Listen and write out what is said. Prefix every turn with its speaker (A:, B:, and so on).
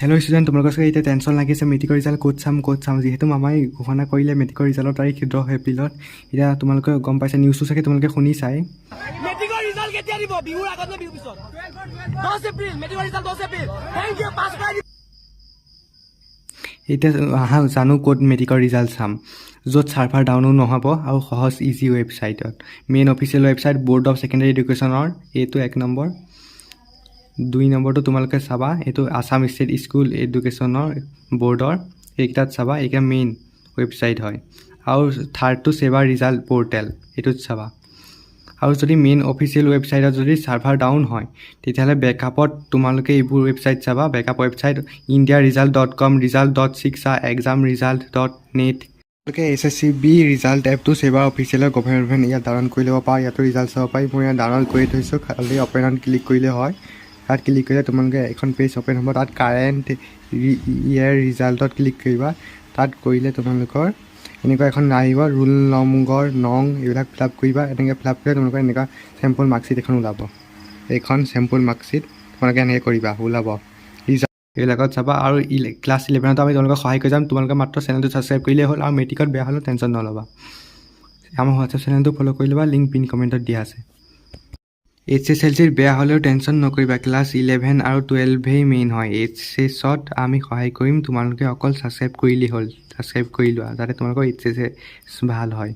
A: Hello' student, তোমালোকৰ চাগে এতিয়া টেনশ্যন লাগিছে মেট্ৰিকৰ ৰিজাল্ট ক'ত চাম যিহেতু মামাই ঘোষণা কৰিলে মেট্ৰিকৰ ৰিজাল্টৰ তাৰিখ 10 এপ্ৰিলত। এতিয়া তোমালোকে গম পাইছা, নিউজটো চাগে তোমালোকে শুনিছাই।
B: মেট্ৰিকৰ ৰিজাল্ট কেতিয়া দিব? বিহুৰ আগত নে বিহুৰ পিছত? 10 এপ্ৰিল, মেট্ৰিকৰ ৰিজাল্ট 10 এপ্ৰিল। থেংক ইউ, পাছ কৰাই দিব।
A: এতিয়া আহা জানো ক'ত মেট্ৰিকৰ ৰিজাল্ট চাম, য'ত ছাৰ্ভাৰ ডাউনো নহ'ব আৰু সহজ ইজি ৱেবছাইটত। Main official website board of secondary এডুকেশ্যনৰ, এইটো 1 নম্বৰ। 2 নম্বৰটো তোমালোকে চাবা, এইটো আছাম ষ্টেট স্কুল এডুকেশ্যনৰ ব'ৰ্ডৰ, এইকেইটাত চাবা, এইকেইটা মেইন ৱেবছাইট হয়। আৰু থাৰ্ডটো ছেবাৰ ৰিজাল্ট পৰ্টেল, এইটোত চাবা। আৰু যদি মেইন অফিচিয়েল ৱেবছাইটত যদি ছাৰ্ভাৰ ডাউন হয়, তেতিয়াহ'লে বেকআপত তোমালোকে এইবোৰ ৱেবছাইট চাবা। Backup website indiaresult.com, result.shiksha, examresult.net। তোমালোকে SSCB ৰিজাল্ট এপটো ছেবাৰ অফিচিয়েলৰ গভৰ্ণমেণ্ট ইয়াত ডাউনলোড কৰি ল'ব পাৰা। ইয়াতো ৰিজাল্ট চাব পাৰি। মই ইয়াত ডাউনলোড কৰি থৈছোঁ, খালি অপেনত ক্লিক কৰিলে হয়। তাত ক্লিক কৰিলে তোমালোকে এখন পেজ অ'পেন হ'ব। তাত কাৰেণ্ট ইয়েৰ ৰিজাল্টত ক্লিক কৰিবা। তাত কৰিলে তোমালোকৰ এনেকুৱা এখন আহিব, ৰোল নম্বৰ, নং এইবিলাক ফিল আপ কৰিবা। এনেকৈ ফিল আপ কৰিলে তোমালোকৰ এনেকুৱা চেম্পল মাৰ্কশ্বিট এখন ওলাব। এইখন চেম্পল মাৰ্কশ্বিট তোমালোকে এনেকৈ কৰিবা, ওলাব ৰিজাল্ট। এইবিলাকত চাবা। আৰু ক্লাছ 11ত আমি তোমালোকক সহায় কৰি যাম। তোমালোকে মাত্ৰ চেনেলটো ছাবস্ক্ৰাইব কৰিলেই হ'ল। আৰু মেট্ৰিকত বেয়া হ'লেও টেনশ্যন নল'বা। আমাৰ হোৱাটছআপ চেনেলটো ফ'ল' কৰি ল'বা, লিংক পিন কমেণ্টত দিয়া আছে। HSLCত বেয়া হ'লেও টেনশ্যন নকৰিবা, ক্লাছ 11 আৰু 12 মেইন হয়। HSত আমি সহায় কৰিম, তোমালোকে অকল ছাবস্ক্ৰাইব কৰিলেই হ'ল। ছাবস্ক্ৰাইব কৰি লোৱা যাতে তোমালোকৰ HSS ভাল হয়।